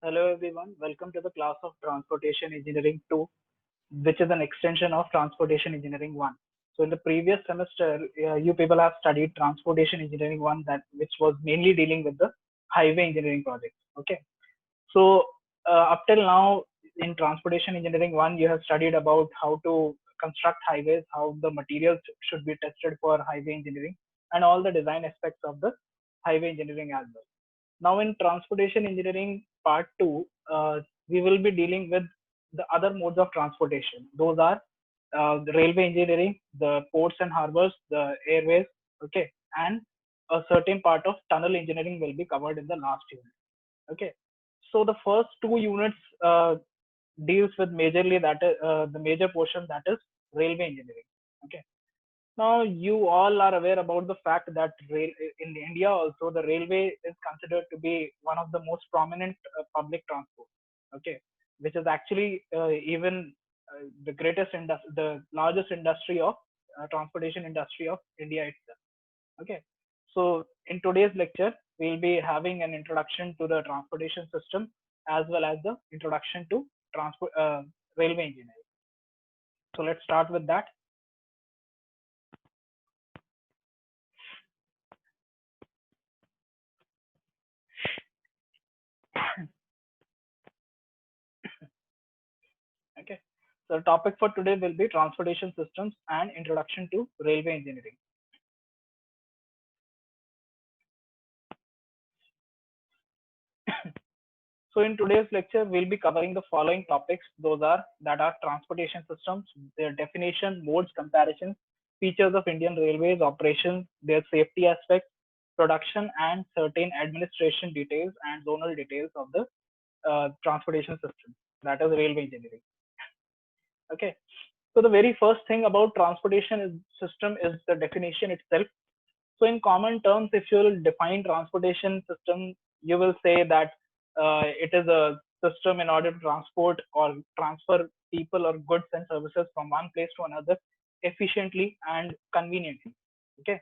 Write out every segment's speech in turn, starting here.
Hello everyone, welcome to the class of Transportation Engineering 2, which is an extension of Transportation Engineering 1. So in the previous semester, you people have studied Transportation Engineering 1, that which was mainly dealing with the highway engineering projects. Okay, so up till now in Transportation Engineering 1, you have studied about how to construct highways, how the materials should be tested for highway engineering, and all the design aspects of the highway engineering as well. Now, in transportation engineering part two, we will be dealing with the other modes of transportation. Those are the railway engineering, the ports and harbors, the airways, okay, and a certain part of tunnel engineering will be covered in the last unit. Okay, so the first two units deals with majorly that the major portion, that is railway engineering. Okay, now, you all are aware about the fact that in India also the railway is considered to be one of the most prominent public transport. Okay, which is actually even the the largest industry of transportation industry of India itself. Okay, so in today's lecture, we'll be having an introduction to the transportation system as well as the introduction to transport railway engineering. So let's start with that. Okay. So the topic for today will be transportation systems and introduction to railway engineering. So in today's lecture, we'll be covering the following topics. Those are that are transportation systems, their definition, modes, comparisons, features of Indian Railways operations, their safety aspects, production, and certain administration details and zonal details of the transportation system. That is railway engineering. Okay. So the very first thing about system is the definition itself. So in common terms, if you will define transportation system, you will say that it is a system in order to transport or transfer people or goods and services from one place to another efficiently and conveniently. Okay.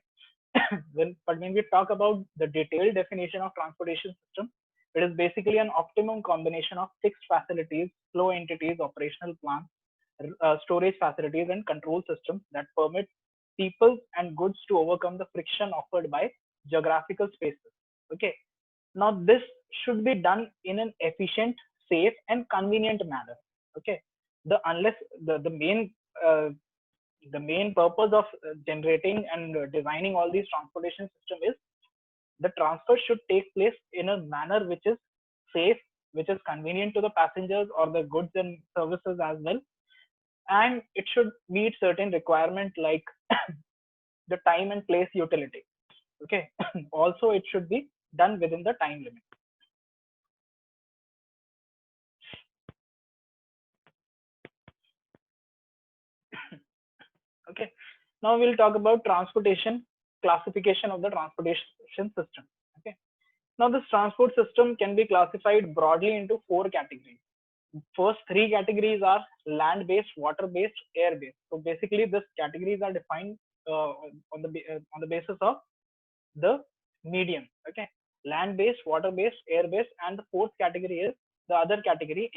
But when we talk about the detailed definition of transportation system, it is basically an optimum combination of fixed facilities, flow entities, operational plans, storage facilities, and control systems that permit people and goods to overcome the friction offered by geographical spaces. Okay. Now, this should be done in an efficient, safe, and convenient manner. Okay. Unless uh, the main purpose of generating and designing all these transportation system is the transfer should take place in a manner which is safe, which is convenient to the passengers or the goods and services as well, and it should meet certain requirement like the time and place utility. Okay. Also, it should be done within the time limit. Okay. Now we'll talk about transportation classification of the transportation system. Okay. Now this transport system can be classified broadly into four categories. First three categories are land based, water based, air based. So basically these categories are defined on the basis of the medium. Okay, land based, water based, air based, and the fourth category is the other category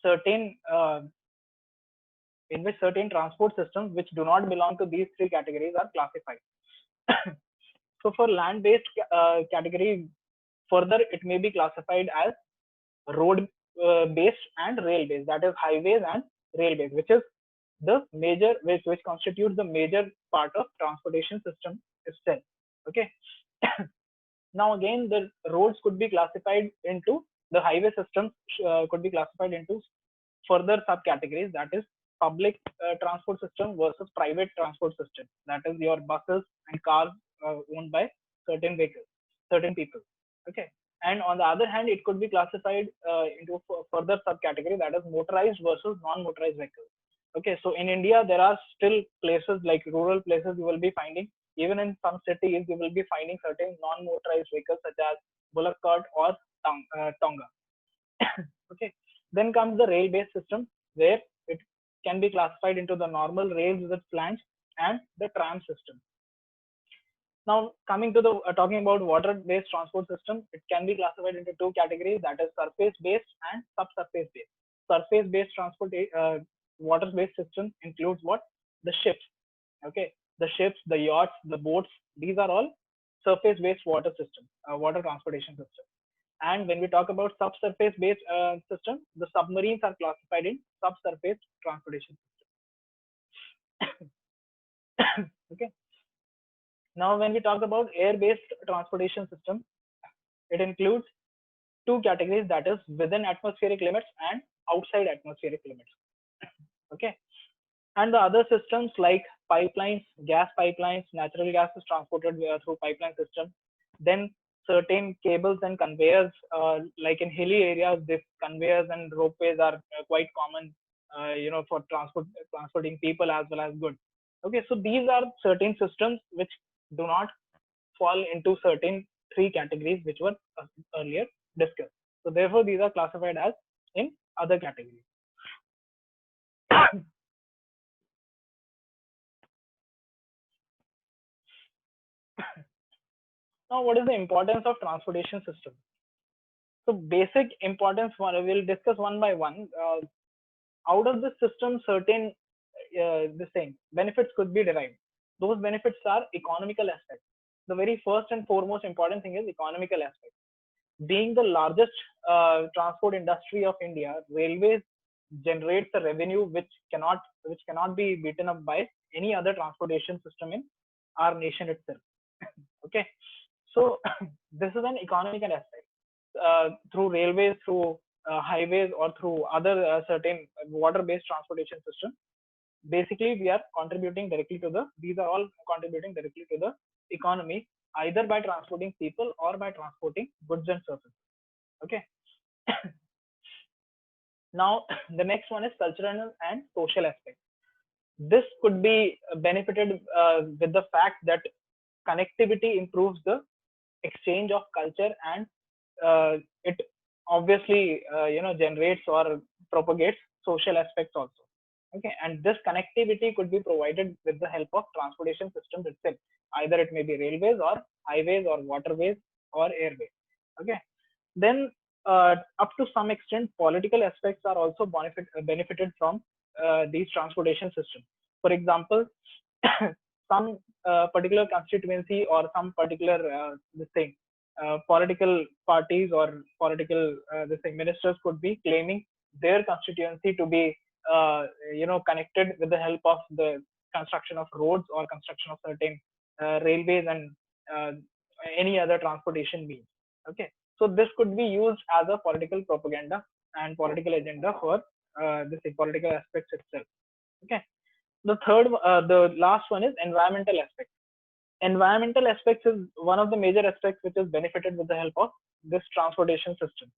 certain uh, in which certain transport systems which do not belong to these three categories are classified. So for land based category, further it may be classified as road based and rail based, that is highways and railways, which is the major which constitutes the major part of transportation system itself. Okay. Now again, the roads could be classified into the highway systems could be classified into further subcategories, that is public transport system versus private transport system, that is your buses and cars owned by certain vehicles, certain people. Okay. And on the other hand, it could be classified into further subcategory, that is motorized versus non-motorized vehicles. Okay, so in India there are still places like rural places you will be finding, even in some cities you will be finding certain non-motorized vehicles such as bullock cart or tonga. Okay, then comes the rail based system, where it can be classified into the normal rails with flange and the tram system. Now, coming to the talking about water-based transport system, it can be classified into two categories, that is surface-based and subsurface-based. Surface-based transport, water-based system includes what? The ships. Okay, the ships, the yachts, the boats. These are all surface-based water system, water transportation system. And when we talk about subsurface-based system, the submarines are classified in subsurface transportation system. Okay. Now, when we talk about air-based transportation system, it includes two categories, that is within atmospheric limits and outside atmospheric limits. Okay. And the other systems like pipelines, gas pipelines, natural gas is transported through pipeline system. Then certain cables and conveyors, like in hilly areas, these conveyors and ropeways are quite common, for transporting people as well as goods. Okay, so these are certain systems which do not fall into certain three categories which were earlier discussed. So therefore, these are classified as in other categories. Now, what is the importance of transportation system? So basic importance one, we'll discuss one by one. Out of the system, certain the same benefits could be derived. Those benefits are economical aspect. The very first and foremost important thing is economical aspect. Being the largest transport industry of India, railways generates a revenue which cannot be beaten up by any other transportation system in our nation itself. Okay, so this is an economical aspect. Through railways, through highways, or through other certain water-based transportation system, basically we are contributing directly to the. These are all contributing directly to the economy, either by transporting people or by transporting goods and services. Okay. Now, the next one is cultural and social aspect. This could be benefited with the fact that connectivity improves the exchange of culture, and it obviously generates or propagates social aspects also. Okay, and this connectivity could be provided with the help of transportation systems itself, either it may be railways or highways or waterways or airways. Okay, then up to some extent political aspects are also benefited from these transportation systems. For example, some particular constituency or some particular this thing, political parties or political this thing, ministers could be claiming their constituency to be connected with the help of the construction of roads or construction of certain railways and uh, any other transportation means. Okay, so this could be used as a political propaganda and political agenda for this political aspects itself. Okay, the last one is environmental aspect. Environmental aspects is one of the major aspects which is benefited with the help of this transportation system.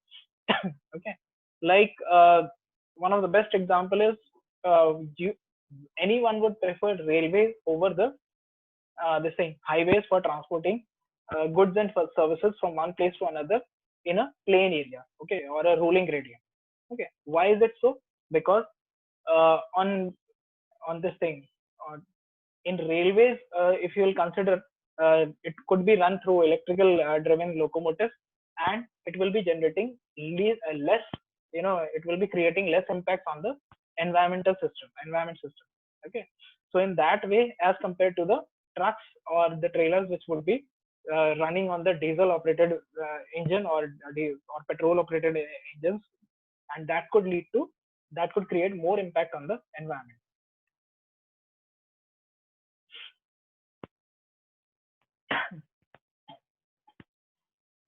Okay, like one of the best example is anyone would prefer railways over the same highways for transporting goods and services from one place to another in a plain area, okay, or a rolling gradient. Okay, why is it so? Because on this thing, uh, in railways, if you will consider, it could be run through electrical driven locomotives, and it will be generating less, it will be creating less impact on the environment system. Okay, so in that way, as compared to the trucks or the trailers which would be running on the diesel operated engine or petrol operated engines, and that could create more impact on the environment.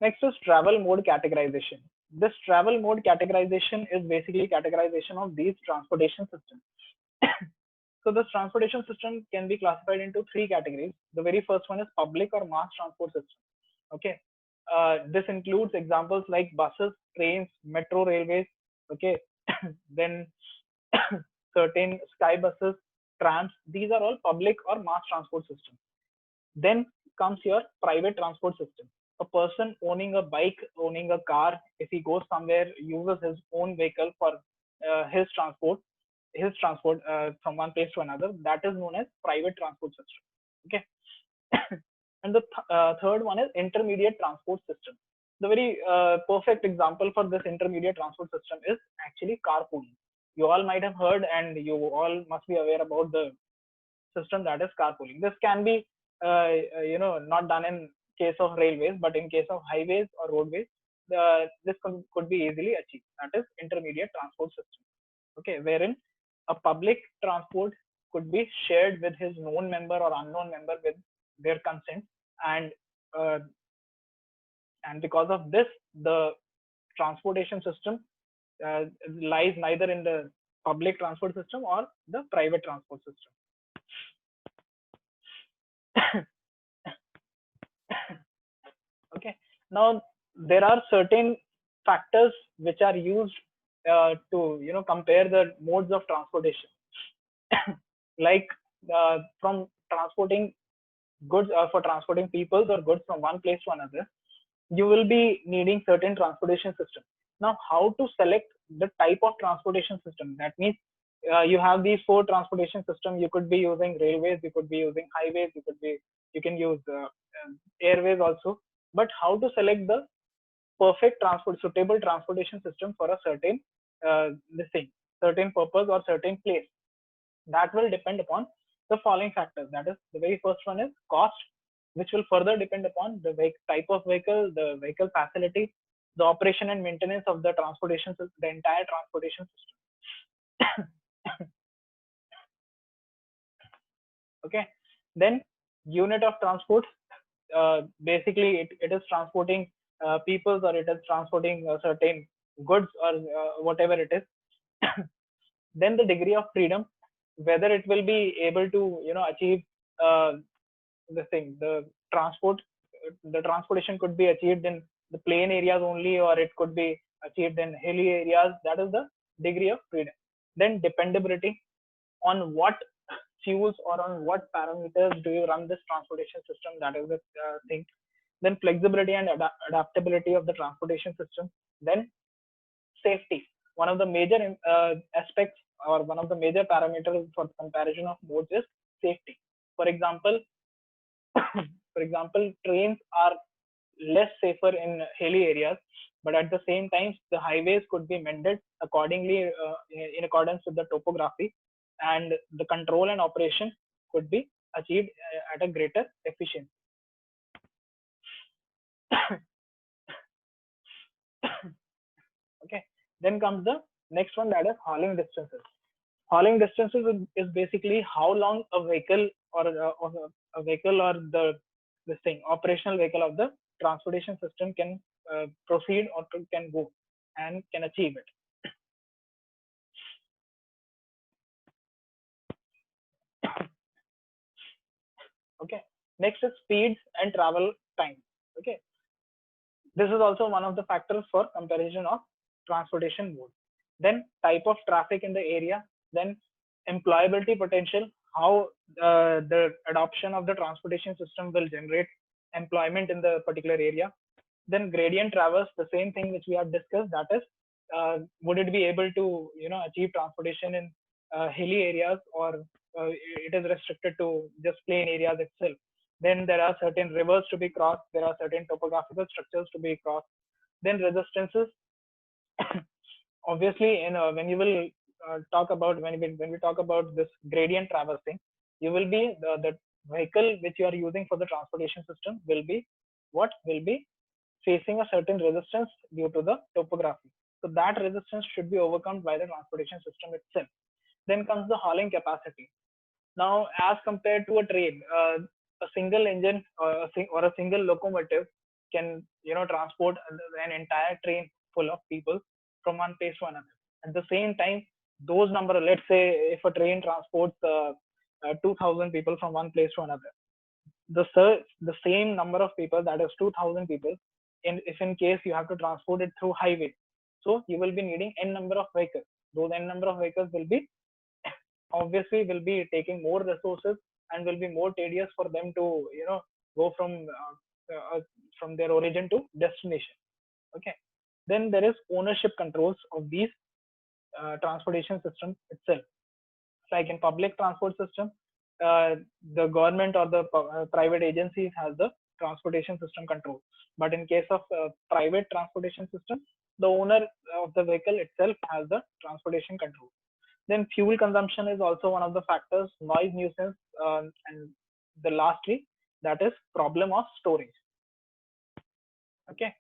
Next is travel mode categorization. This travel mode categorization is basically categorization of these transportation systems. So this transportation system can be classified into three categories. The very first one is public or mass transport system. Okay, this includes examples like buses, trains, metro railways. Okay, then certain sky buses, trams. These are all public or mass transport systems. Then comes your private transport system. A person owning a bike, owning a car, if he goes somewhere, uses his own vehicle for his transport from one place to another. That is known as private transport system. Okay. And the third one is intermediate transport system. The very perfect example for this intermediate transport system is actually carpooling. You all might have heard, and you all must be aware about the system that is carpooling. This can be, not done in case of railways, but in case of highways or roadways, this could be easily achieved. That is intermediate transport system. Okay, wherein a public transport could be shared with his known member or unknown member with their consent, and uh, and because of this, the transportation system lies neither in the public transport system or the private transport system. Okay, now there are certain factors which are used to compare the modes of transportation. Like from transporting goods, or for transporting people or goods from one place to another, you will be needing certain transportation system. Now, how to select the type of transportation system? That means you have these four transportation system. You could be using railways, you could be using highways, you can use airways also. But how to select the perfect suitable transportation system for a certain this thing, certain purpose or certain place? That will depend upon the following factors. That is, the very first one is cost, which will further depend upon the type of vehicle, the vehicle facility, the operation and maintenance of the transportation system, the entire transportation system. Okay, then unit of transport. Basically, it is transporting people, or it is transporting certain goods, or whatever it is. Then the degree of freedom, whether it will be able to achieve uh, the thing, transport the transportation could be achieved in the plain areas only, or it could be achieved in hilly areas. That is the degree of freedom. Then dependability, on what fuels or on what parameters do you run this transportation system? That is the thing. Then flexibility and adaptability of the transportation system. Then safety, one of the major aspects, or one of the major parameters for comparison of modes is safety. For example, for example, trains are less safer in hilly areas, but at the same time, the highways could be mended accordingly, in accordance with the topography, and the control and operation could be achieved at a greater efficiency. Okay, then comes the next one, that is hauling distances. Hauling distances is basically how long a vehicle, or a vehicle, or the this thing, operational vehicle of the transportation system can proceed, or can go and can achieve it. Okay, next is speeds and travel time. Okay, this is also one of the factors for comparison of transportation mode. Then type of traffic in the area. Then employability potential, how the adoption of the transportation system will generate employment in the particular area. Then gradient traverse, the same thing which we have discussed, that is, would it be able to achieve transportation in hilly areas, or it is restricted to just plain areas itself. Then there are certain rivers to be crossed, there are certain topographical structures to be crossed. Then resistances. Obviously, when you will talk about, when we talk about this gradient traversing, you will be the vehicle which you are using for the transportation system will be facing a certain resistance due to the topography. So that resistance should be overcome by the transportation system itself. Then comes the hauling capacity. Now, as compared to a train, a single engine, or a single locomotive can transport an entire train full of people from one place to another. At the same time, those number, let's say, if a train transports 2,000 people from one place to another, the same number of people, that is 2,000 people, if in case you have to transport it through highway, so you will be needing n number of vehicles. Those n number of vehicles will be obviously will be taking more resources, and will be more tedious for them to go from their origin to destination. Okay, then there is ownership controls of these transportation system itself. Like in public transport system, the government or the private agencies has the transportation system control. But in case of private transportation system, the owner of the vehicle itself has the transportation control. Then fuel consumption is also one of the factors, noise nuisance, and the lastly, that is problem of storage. Okay.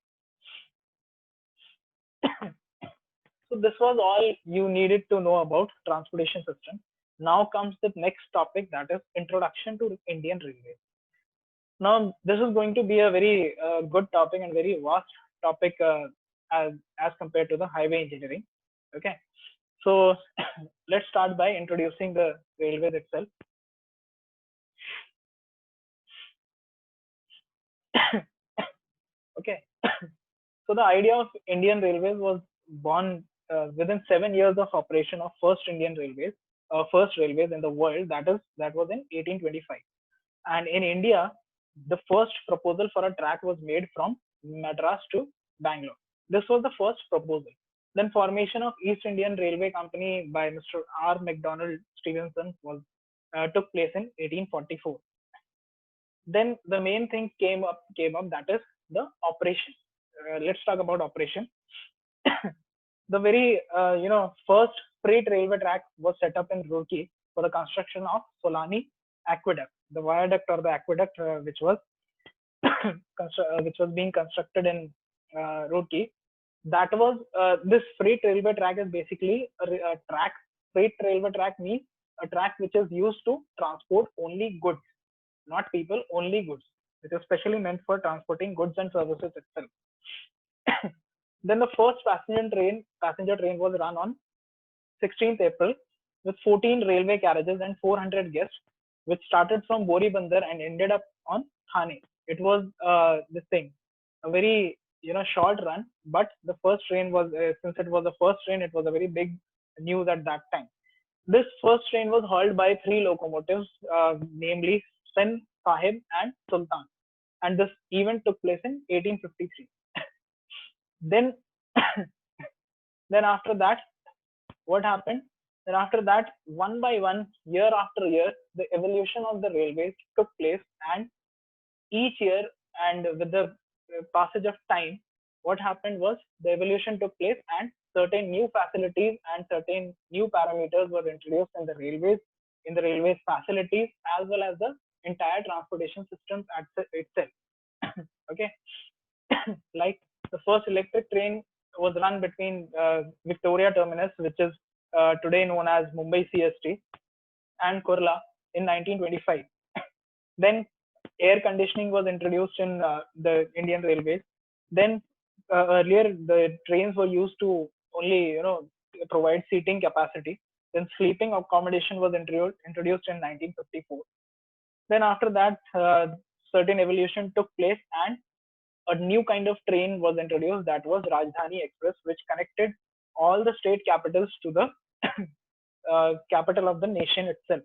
So this was all you needed to know about transportation system. Now comes the next topic, that is introduction to Indian Railways. Now this is going to be a very good topic and very vast topic as compared to the highway engineering. Okay. So let's start by introducing the railways itself. Okay. So the idea of Indian Railways was born within 7 years of operation of first railways in the world. That was in 1825. And in India, the first proposal for a track was made from Madras to Bangalore. This was the first proposal. Then formation of East Indian Railway Company by Mr. R. McDonald Stevenson was took place in 1844. Then the main thing came up, that is the operation. Let's talk about operation. The very first freight railway track was set up in Roorkee for the construction of Solani Aqueduct, the viaduct or the aqueduct which was which was being constructed in Roorkee. That was this freight railway track is basically a track. Freight railway track means a track which is used to transport only goods, not people, only goods. It is specially meant for transporting goods and services itself. Then the first passenger train was run on 16th April with 14 railway carriages and 400 guests, which started from Boribandar and ended up on Thane. It was this thing, a very short run, but the first train was since it was the first train, it was a very big news at that time. This first train was hauled by three locomotives, namely Sen, Sahib, and Sultan, and this event took place in 1853. Then, then after that, what happened? Then after that, one by one, year after year, the evolution of the railways took place, and each year, and with the passage of time, what happened was the evolution took place, and certain new facilities and certain new parameters were introduced in the railways facilities, as well as the entire transportation system itself. Okay. Like the first electric train was run between Victoria Terminus, which is today known as Mumbai CST, and Kurla in 1925. Then air conditioning was introduced in the Indian Railways. Then earlier the trains were used to only provide seating capacity. Then sleeping accommodation was introduced in 1954. Then after that, certain evolution took place, and a new kind of train was introduced, that was Rajdhani Express, which connected all the state capitals to the capital of the nation itself.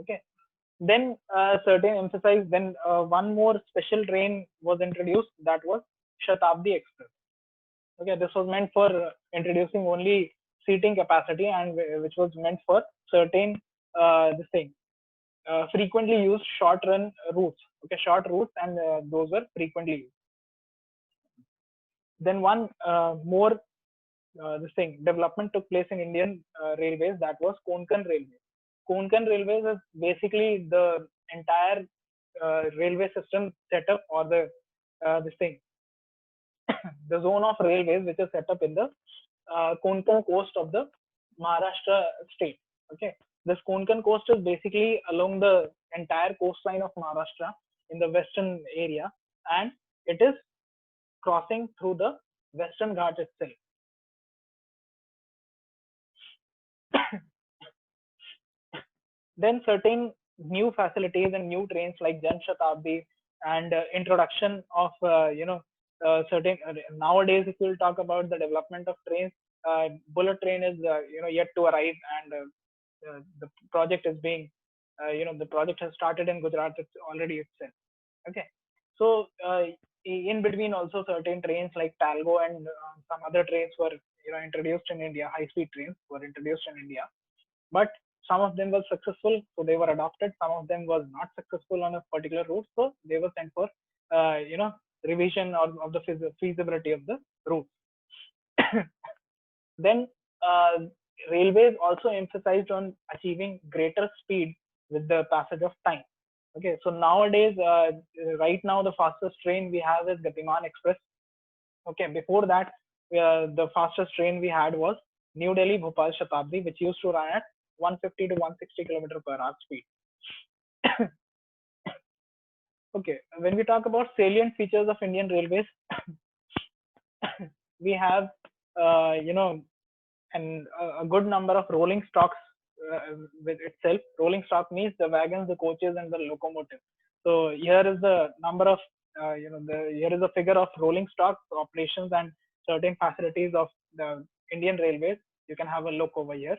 Okay. Then certain emphasize. Then one more special train was introduced, that was Shatabdi Express. Okay, this was meant for introducing only seating capacity, and which was meant for certain this thing frequently used short run routes. Okay, short routes, and those were frequently used. Then one more this thing development took place in Indian railways, that was Konkan Railway. Konkan Railways is basically the entire railway system setup, or the this thing the zone of railways which is set up in the Konkan coast of the Maharashtra state. Okay, this Konkan coast is basically along the entire coastline of Maharashtra in the western area, and it is crossing through the Western Ghats itself. Then certain new facilities and new trains like Jan Shatabdi, and introduction of certain nowadays, if we'll talk about the development of trains, bullet train is yet to arrive, and the project is being the project has started in Gujarat already itself. Okay, so in between also certain trains like Talgo and some other trains were introduced in India. High speed trains were introduced in India. but some of them were successful, so they were adopted. Some of them was not successful on a particular route, so they were sent for revision of the feasibility of the route. Then railways also emphasized on achieving greater speed with the passage of time. Okay, so nowadays, right now, the fastest train we have is Gatiman Express. Okay, before that, the fastest train we had was New Delhi Bhopal Shatabdi, which used to run at 150 to 160 kilometer per hour speed. Okay, when we talk about salient features of Indian Railways, we have, you know, and a good number of rolling stocks with itself. Rolling stock means the wagons, the coaches, and the locomotive. So here is the number of, here is a figure of rolling stock operations and certain facilities of the Indian Railways. You can have a look over here.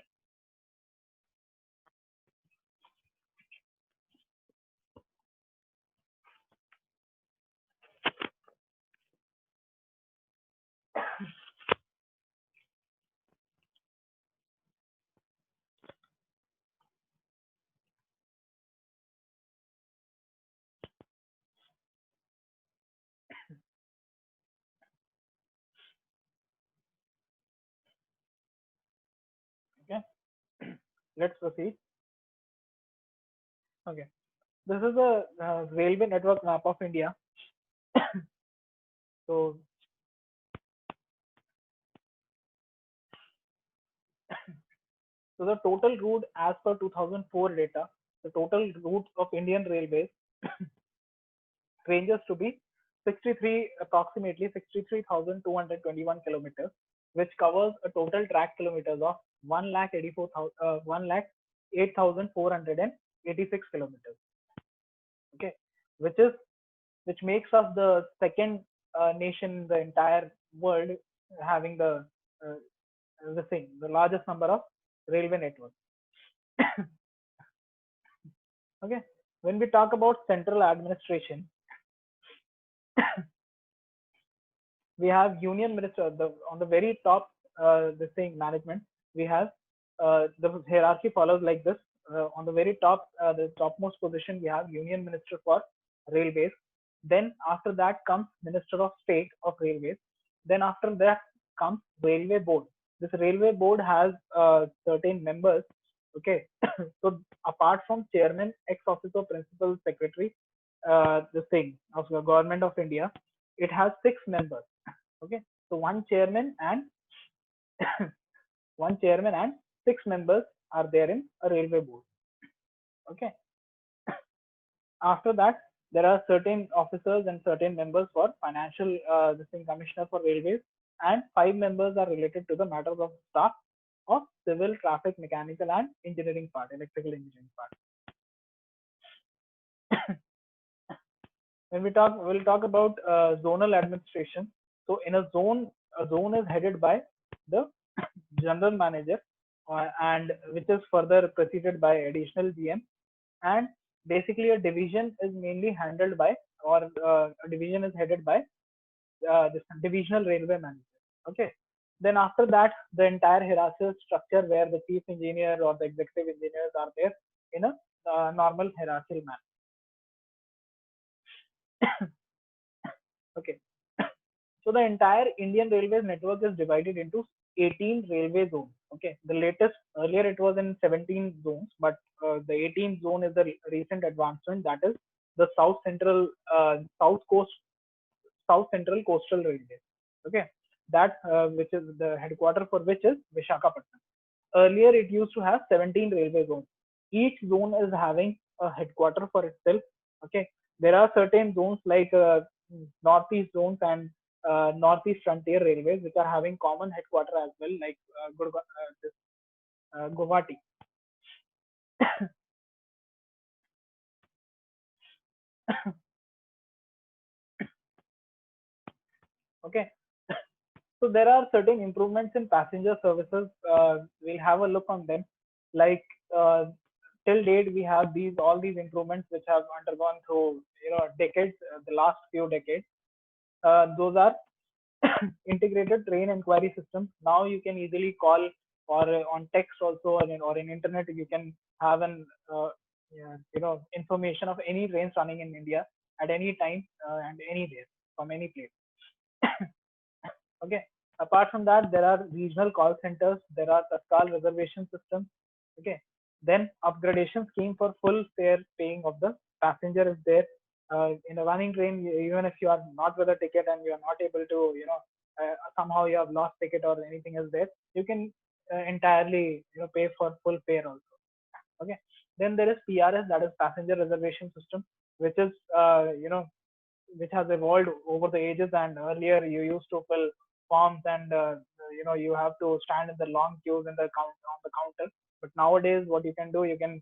Okay, let's proceed. Okay, this is the railway network map of India. So So the total route as per 2004 data, the total route of Indian Railways ranges to be 63, approximately 63,221 kilometers, which covers a total track kilometers of 1,08,486 kilometers. Okay, which is which makes us the second nation in the entire world having uh, the largest number of railway networks. Okay, when we talk about central administration, we have union minister on the very top. This thing management, we have the hierarchy follows like this. On the very top, the topmost position, we have union minister for railways. Then after that comes minister of state of railways. Then after that comes railway board. This railway board has certain members. Okay, so apart from chairman, ex officio principal secretary, this thing of the government of India, it has six members. Okay, so one chairman and six members are there in a railway board. Okay, after that there are certain officers and certain members for financial, this thing commissioner for railways, and five members are related to the matters of staff of civil, traffic, mechanical, and engineering part, electrical engineering part. When we'll talk about zonal administration. So in a zone is headed by the general manager, and which is further preceded by additional GM. And basically, a division is mainly handled by, or a division is headed by this divisional railway manager. Okay. Then after that, the entire hierarchical structure where the chief engineer or the executive engineers are there in a normal hierarchical manner. Okay. So the entire Indian Railways network is divided into 18 railway zones. Okay, the latest, earlier it was in 17 zones, but the 18th zone is the recent advancement. That is the South Central Coastal Railway. Okay, that which is the headquarter for which is Visakhapatnam. Earlier it used to have 17 railway zones. Each zone is having a headquarter for itself. Okay, there are certain zones like northeast zones and northeast frontier railways which are having common headquarter as well, like Guwahati. Okay, so there are certain improvements in passenger services. We'll have a look on them. Like till date, we have all these improvements which have undergone through decades, the last few decades. Those are integrated train inquiry systems. Now you can easily call or on text also, or in internet you can have an yeah, information of any trains running in India at any time and anywhere from any place. Okay. Apart from that, there are regional call centers. There are Tatkal reservation systems. Okay. Then upgradation scheme for full fare paying of the passenger is there. In a running train, even if you are not with a ticket and you are not able to, somehow you have lost ticket or anything is there, you can entirely, pay for full fare also. Okay. Then there is PRS, that is passenger reservation system, which is, which has evolved over the ages. And earlier you used to fill forms and you have to stand in the long queues in the on the counter. But nowadays, what you can do, you can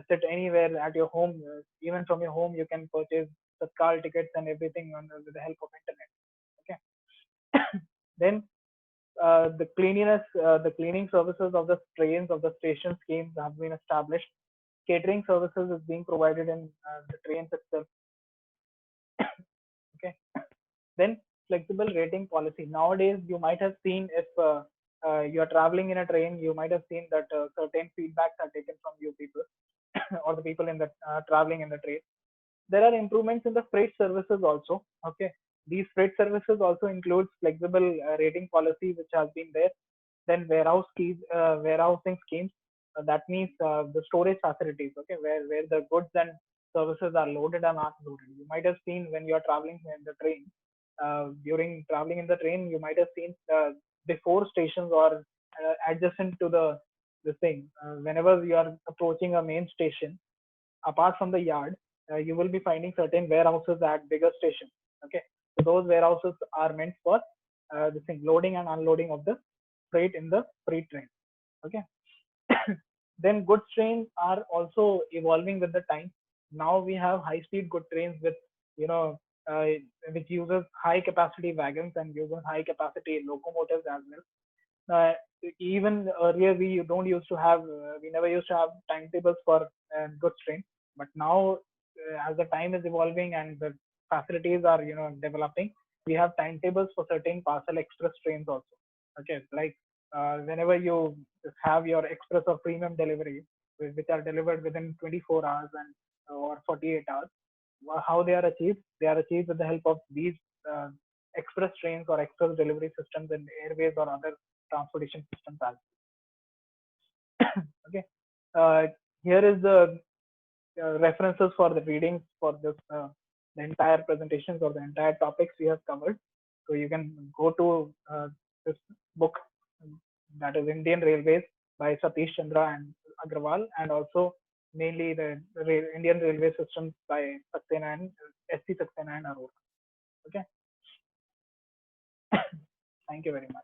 sit anywhere at your home. Even from your home, you can purchase the car tickets and everything with the help of internet. Okay. Then the cleaning services of the trains of the station schemes have been established. Catering services is being provided in the trains itself. Okay. Then flexible rating policy. Nowadays, you might have seen if you are traveling in a train, you might have seen that certain feedbacks are taken from you people or the people in the traveling in the train. There are improvements in the freight services also. Okay, these freight services also includes flexible rating policy which has been there. Then warehousing schemes. That means the storage facilities. Okay, where the goods and services are loaded and unloaded. You might have seen when you are traveling in the train. During traveling in the train, you might have seen before stations or adjacent to the thing. Whenever you are approaching a main station, apart from the yard, you will be finding certain warehouses at bigger stations. Okay, so those warehouses are meant for the thing loading and unloading of the freight in the freight train. Okay. Then goods trains are also evolving with the time. Now we have high speed good trains with you know uh, which uses high capacity wagons and uses high capacity locomotives as well. Even earlier we don't used to have we never used to have timetables for goods train, but now as the time is evolving and the facilities are developing, we have timetables for certain parcel express trains also. Okay, like whenever you have your express or premium delivery which are delivered within 24 hours and or 48 hours, how they are achieved? They are achieved with the help of these uh, express trains or express delivery systems in airways or other transportation systems as well. Okay. Uh, Here is the references for the readings for this the entire presentations or the entire topics we have covered. So you can go to this book, that is Indian Railways by Satish Chandra and Agrawal, and also mainly the Indian Railway Systems by Saxena and S.C. Saxena and Arora. Okay. Thank you very much.